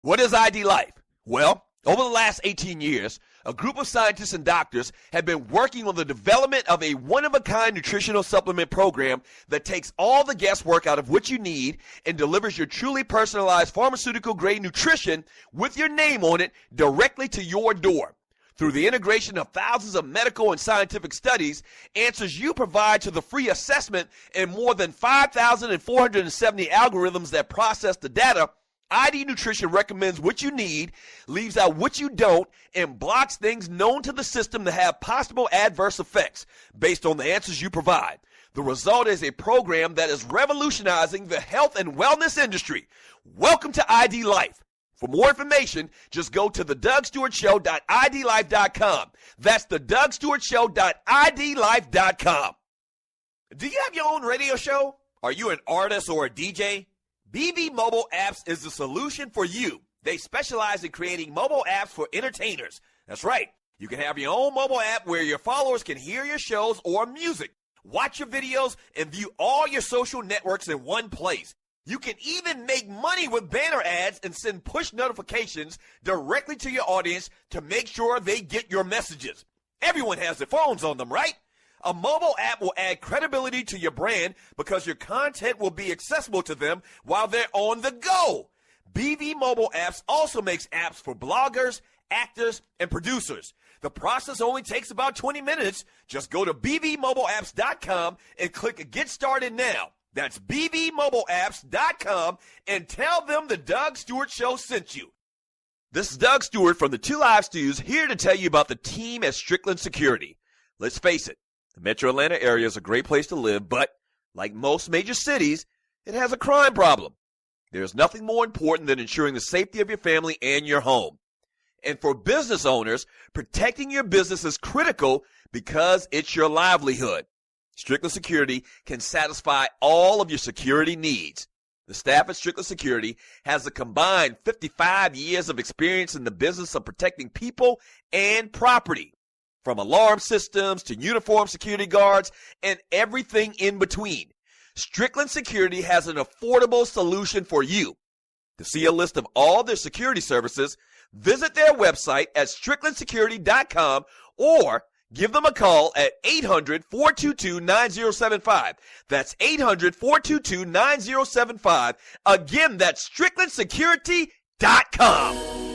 What is ID Life? Well, over the last 18 years, a group of scientists and doctors have been working on the development of a one-of-a-kind nutritional supplement program that takes all the guesswork out of what you need and delivers your truly personalized pharmaceutical-grade nutrition with your name on it directly to your door. Through the integration of thousands of medical and scientific studies, answers you provide to the free assessment, and more than 5,470 algorithms that process the data, ID Nutrition recommends what you need, leaves out what you don't, and blocks things known to the system to have possible adverse effects based on the answers you provide. The result is a program that is revolutionizing the health and wellness industry. Welcome to ID Life. For more information, just go to thedougstewartshow.idlife.com. That's thedougstewartshow.idlife.com. Do you have your own radio show? Are you an artist or a DJ? BB Mobile Apps is the solution for you. They specialize in creating mobile apps for entertainers. That's right. You can have your own mobile app where your followers can hear your shows or music, watch your videos, and view all your social networks in one place. You can even make money with banner ads and send push notifications directly to your audience to make sure they get your messages. Everyone has their phones on them, right? A mobile app will add credibility to your brand because your content will be accessible to them while they're on the go. BV Mobile Apps also makes apps for bloggers, actors, and producers. The process only takes about 20 minutes. Just go to bbmobileapps.com and click Get Started Now. That's bbmobileapps.com and tell them the Doug Stewart Show sent you. This is Doug Stewart from the Two Live Stews here to tell you about the team at Strickland Security. Let's face it. The metro Atlanta area is a great place to live, but like most major cities, it has a crime problem. There's nothing more important than ensuring the safety of your family and your home. And for business owners, protecting your business is critical because it's your livelihood. Strickland Security can satisfy all of your security needs. The staff at Strickland Security has a combined 55 years of experience in the business of protecting people and property. From alarm systems to uniform security guards and everything in between, Strickland Security has an affordable solution for you. To see a list of all their security services, visit their website at stricklandsecurity.com or give them a call at 800-422-9075. That's 800-422-9075. Again, that's stricklandsecurity.com.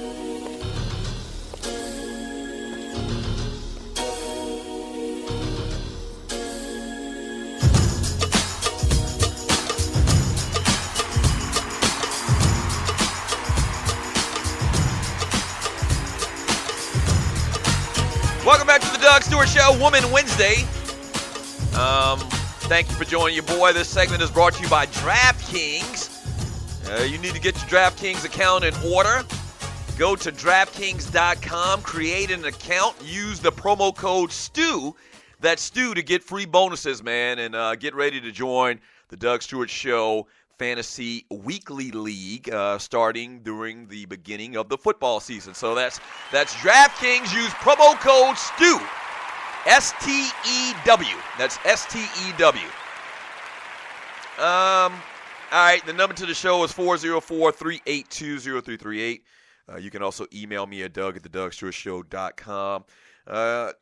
Welcome back to the Doug Stewart Show, Woman Wednesday. Thank you for joining your boy. This segment is brought to you by DraftKings. You need to get your DraftKings account in order. Go to DraftKings.com, create an account, use the promo code STEW, that's STEW, to get free bonuses, man, and get ready to join the Doug Stewart Show Fantasy Weekly League starting during the beginning of the football season. So that's DraftKings. Use promo code STEW, S-T-E-W. That's S-T-E-W. All right, the number to the show is 404-382-0338. You can also email me at doug@thedougstewartshow.com.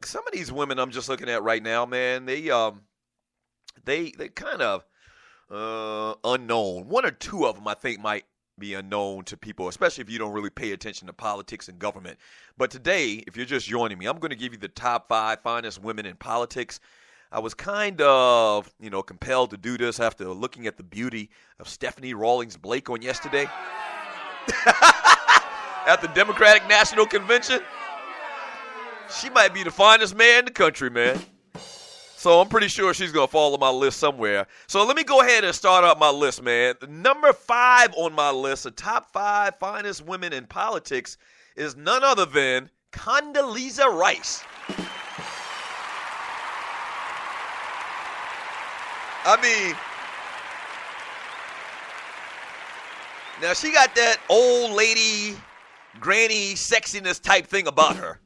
Some of these women I'm just looking at right now, man, they kind of unknown. One or two of them I think might be unknown to people, especially if you don't really pay attention to politics and government. But today, if you're just joining me, I'm going to give you the top 5 finest women in politics. I was kind of, compelled to do this after looking at the beauty of Stephanie Rawlings Blake on yesterday at the Democratic National Convention. She might be the finest man in the country, man. So I'm pretty sure she's going to fall on my list somewhere. So let me go ahead and start out my list, man. The number 5 on my list, the top 5 finest women in politics, is none other than Condoleezza Rice. I mean, now she got that old lady, granny sexiness type thing about her.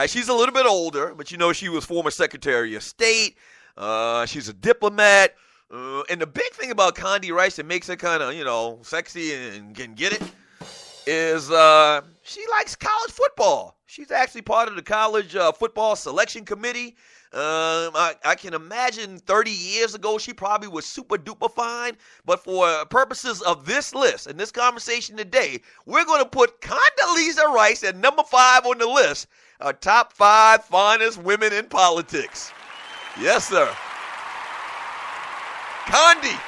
She's a little bit older, but she was former Secretary of State. She's a diplomat. And the big thing about Condi Rice that makes her kind of, sexy and can get it is she likes college football. She's actually part of the college football selection committee. I can imagine 30 years ago she probably was super duper fine, but for purposes of this list and this conversation today, we're going to put Condoleezza Rice at number 5 on the list, top 5 finest women in politics. Yes, sir. Condi.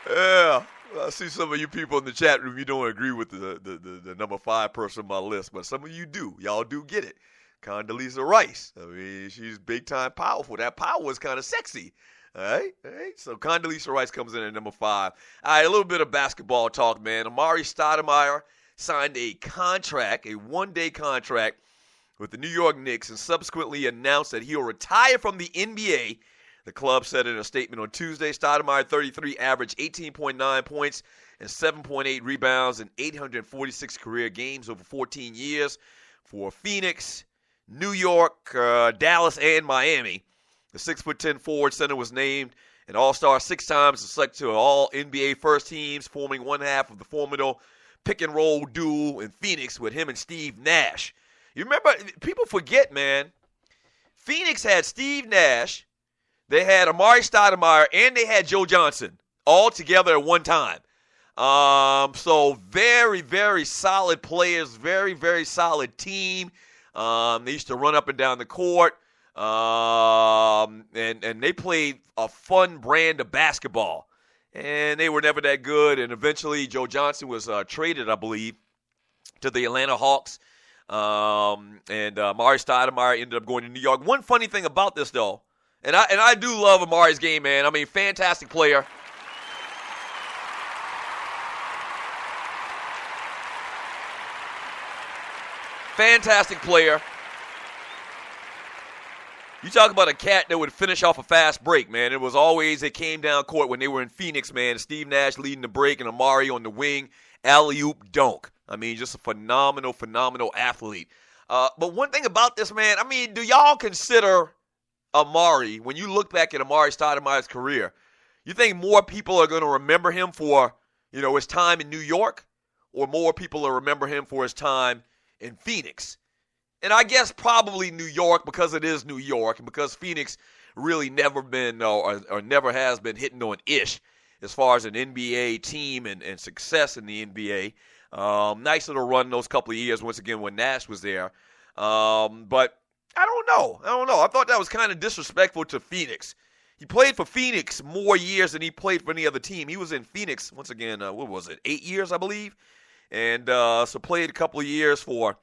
Yeah. I see some of you people in the chat room, you don't agree with the number 5 person on my list, but some of you do. Y'all do get it. Condoleezza Rice. I mean, she's big time powerful. That power is kind of sexy. All right. So Condoleezza Rice comes in at number 5. All right, a little bit of basketball talk, man. Amar'e Stoudemire signed a contract, a one-day contract with the New York Knicks, and subsequently announced that he'll retire from the NBA. The club said in a statement on Tuesday, Stoudemire, 33, averaged 18.9 points and 7.8 rebounds in 846 career games over 14 years for Phoenix, New York, Dallas, and Miami. The 6'10" forward center was named an All-Star 6 times and selected to all NBA first teams, forming one half of the formidable pick-and-roll duo in Phoenix with him and Steve Nash. You remember, people forget, man, Phoenix had Steve Nash, they had Amar'e Stoudemire, and they had Joe Johnson all together at one time. So very, very solid players, very, very solid team. They used to run up and down the court, and they played a fun brand of basketball. And they were never that good, and eventually Joe Johnson was traded, I believe, to the Atlanta Hawks. And Amar'e Stoudemire ended up going to New York. One funny thing about this, though, and I do love Amar'e's game, man. I mean, fantastic player. Fantastic player. You talk about a cat that would finish off a fast break, man. It came down court when they were in Phoenix, man. Steve Nash leading the break and Amar'e on the wing. Alley-oop dunk. I mean, just a phenomenal, phenomenal athlete. But one thing about this, man, I mean, do y'all consider Amar'e, when you look back at Amar'e Stoudemire's career, you think more people are going to remember him for, his time in New York, or more people will remember him for his time in Phoenix? And I guess probably New York, because it is New York, and because Phoenix really never been or never has been hitting on ish as far as an NBA team and success in the NBA. Nice little run those couple of years, once again, when Nash was there. But I don't know. I thought that was kind of disrespectful to Phoenix. He played for Phoenix more years than he played for any other team. He was in Phoenix, once again, 8 years, I believe? And so played a couple of years for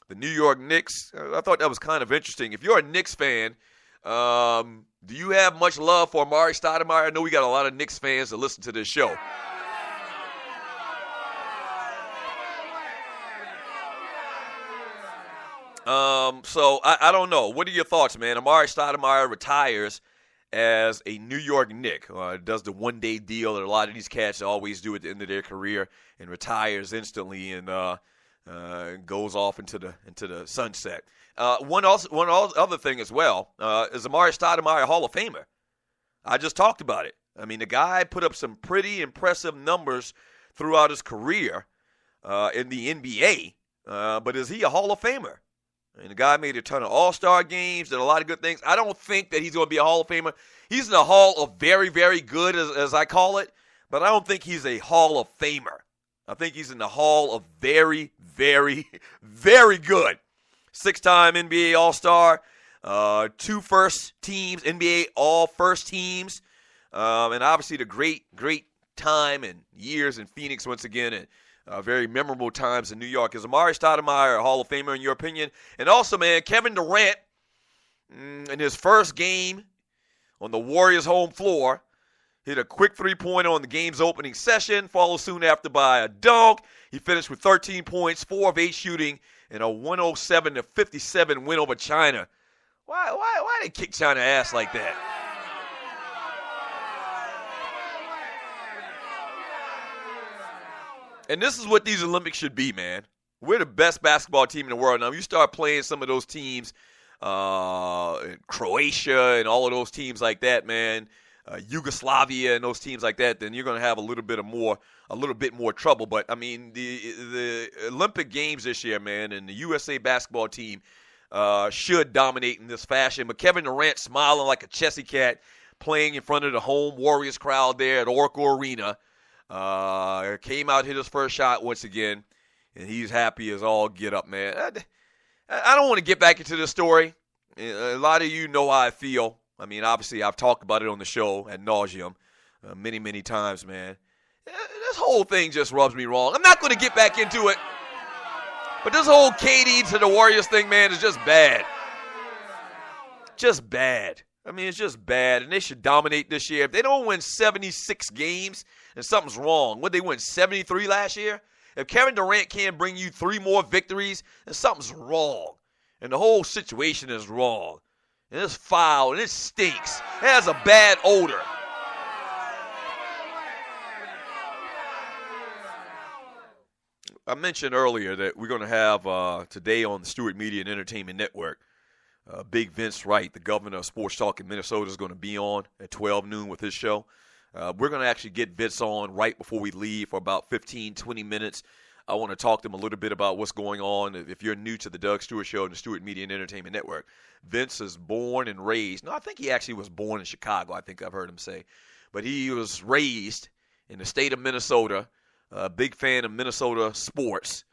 the New York Knicks. I thought that was kind of interesting. If you're a Knicks fan, do you have much love for Amar'e Stoudemire? I know we got a lot of Knicks fans that listen to this show. So I don't know. What are your thoughts, man? Amar'e Stoudemire retires as a New York Knick. Does the one-day deal that a lot of these cats always do at the end of their career and retires instantly and goes off into the sunset. One other thing as well is Amar'e Stoudemire a Hall of Famer. I just talked about it. I mean, the guy put up some pretty impressive numbers throughout his career in the NBA, but is he a Hall of Famer? And the guy made a ton of all-star games, did a lot of good things. I don't think that he's going to be a Hall of Famer. He's in the Hall of very, very good, as I call it, but I don't think he's a Hall of Famer. I think he's in the Hall of very, very, very good. 6-time NBA All-Star, 2 first teams, NBA all-first teams, and obviously the great time and years in Phoenix once again, and very memorable times in New York. Is Amar'e Stoudemire a Hall of Famer in your opinion? And also, man, Kevin Durant, in his first game on the Warriors' home floor, hit a quick three-pointer on the game's opening session, followed soon after by a dunk. He finished with 13 points, 4 of 8 shooting, and a 107-57 win over China. Why they kick China ass like that? And this is what these Olympics should be, man. We're the best basketball team in the world. Now, you start playing some of those teams, Croatia and all of those teams like that, man. Yugoslavia and those teams like that, then you're going to have a little bit more trouble. But I mean, the Olympic Games this year, man, and the USA basketball team should dominate in this fashion. But Kevin Durant smiling like a chessy cat, playing in front of the home Warriors crowd there at Oracle Arena. Came out, hit his first shot once again, and he's happy as all get up, man. I don't want to get back into this story. A lot of you know how I feel. I mean, obviously, I've talked about it on the show ad nauseum many, many times, man. This whole thing just rubs me wrong. I'm not going to get back into it, but this whole KD to the Warriors thing, man, is just bad. Just bad. I mean, it's just bad, and they should dominate this year. If they don't win 76 games, then something's wrong. What, they win 73 last year? If Kevin Durant can't bring you 3 more victories, then something's wrong. And the whole situation is wrong. And it's foul, and it stinks. It has a bad odor. I mentioned earlier that we're going to have today on the Stewart Media and Entertainment Network, Big Vince Wright, the governor of sports talk in Minnesota, is going to be on at 12 noon with his show. We're going to actually get Vince on right before we leave for about 15, 20 minutes. I want to talk to him a little bit about what's going on. If you're new to the Doug Stewart Show and the Stewart Media and Entertainment Network, Vince is born and raised. No, I think he actually was born in Chicago, I think I've heard him say. But he was raised in the state of Minnesota, a big fan of Minnesota sports.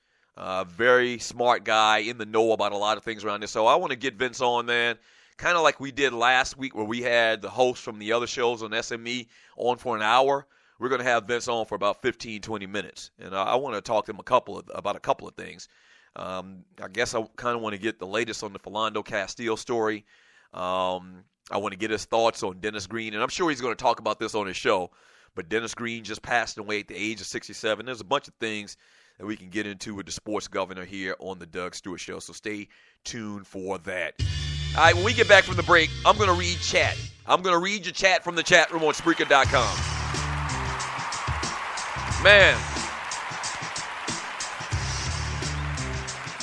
Very smart guy, in the know about a lot of things around there. So I want to get Vince on, man, kind of like we did last week where we had the host from the other shows on SME on for an hour. We're going to have Vince on for about 15, 20 minutes. And I want to talk to him about a couple of things. I guess I kind of want to get the latest on the Philando Castile story. I want to get his thoughts on Dennis Green. And I'm sure he's going to talk about this on his show. But Dennis Green just passed away at the age of 67. There's a bunch of things that we can get into with the sports governor here on the Doug Stewart Show. So stay tuned for that. All right, when we get back from the break, I'm going to read chat. I'm going to read your chat from the chat room on Spreaker.com. Man,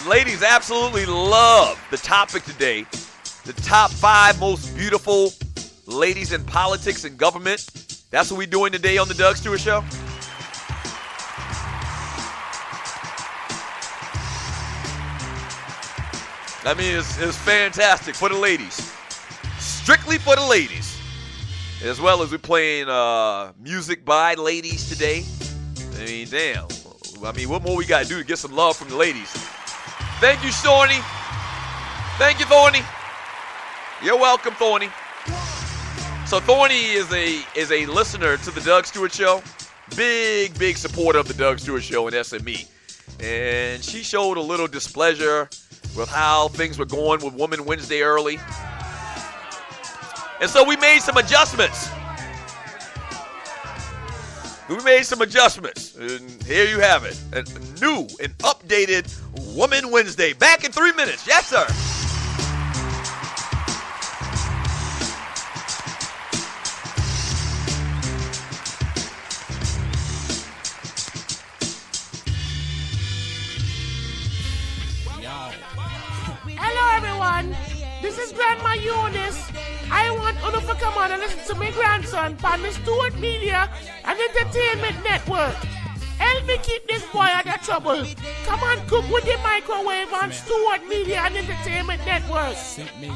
ladies absolutely love the topic today. The top 5 most beautiful ladies in politics and government. That's what we're doing today on the Doug Stewart Show. I mean, it's fantastic for the ladies. Strictly for the ladies. As well as we're playing music by ladies today. I mean, damn. I mean, what more we got to do to get some love from the ladies? Thank you, Thorny. Thank you, Thorny. You're welcome, Thorny. So Thorny is a listener to the Doug Stewart Show. Big supporter of the Doug Stewart Show and SME. And she showed a little displeasure with how things were going with Woman Wednesday early. And so we made some adjustments. And here you have it. A new and updated Woman Wednesday. Back in 3 minutes. Yes, sir. Hello, everyone. This is Grandma Eunice. I want you to come on and listen to my grandson on the Stewart Media and Entertainment Network. Help me keep this boy out of trouble. Come on, cook with the microwave on Stewart Media and Entertainment Network.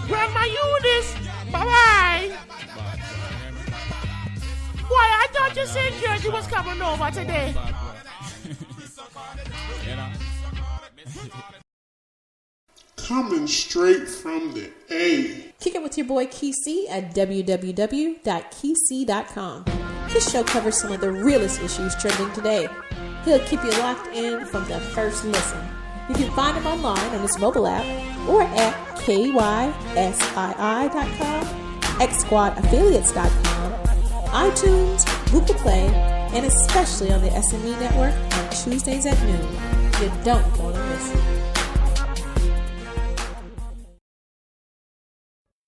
Grandma Eunice, bye-bye. Boy, I thought you said Georgie was coming over today. Coming straight from the A. Kick it with your boy Kesey at www.kesey.com. His show covers some of the realest issues trending today. He'll keep you locked in from the first listen. You can find him online on his mobile app or at kySii.com, xsquadaffiliates.com, iTunes, Google Play, and especially on the SME Network on Tuesdays at noon. You don't want to miss it.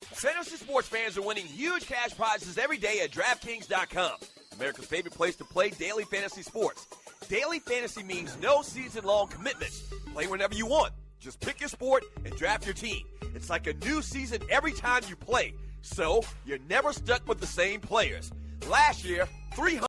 Fantasy sports fans are winning huge cash prizes every day at DraftKings.com. America's favorite place to play daily fantasy sports. Daily fantasy means no season-long commitments. Play whenever you want. Just pick your sport and draft your team. It's like a new season every time you play. So you're never stuck with the same players. Last year, 300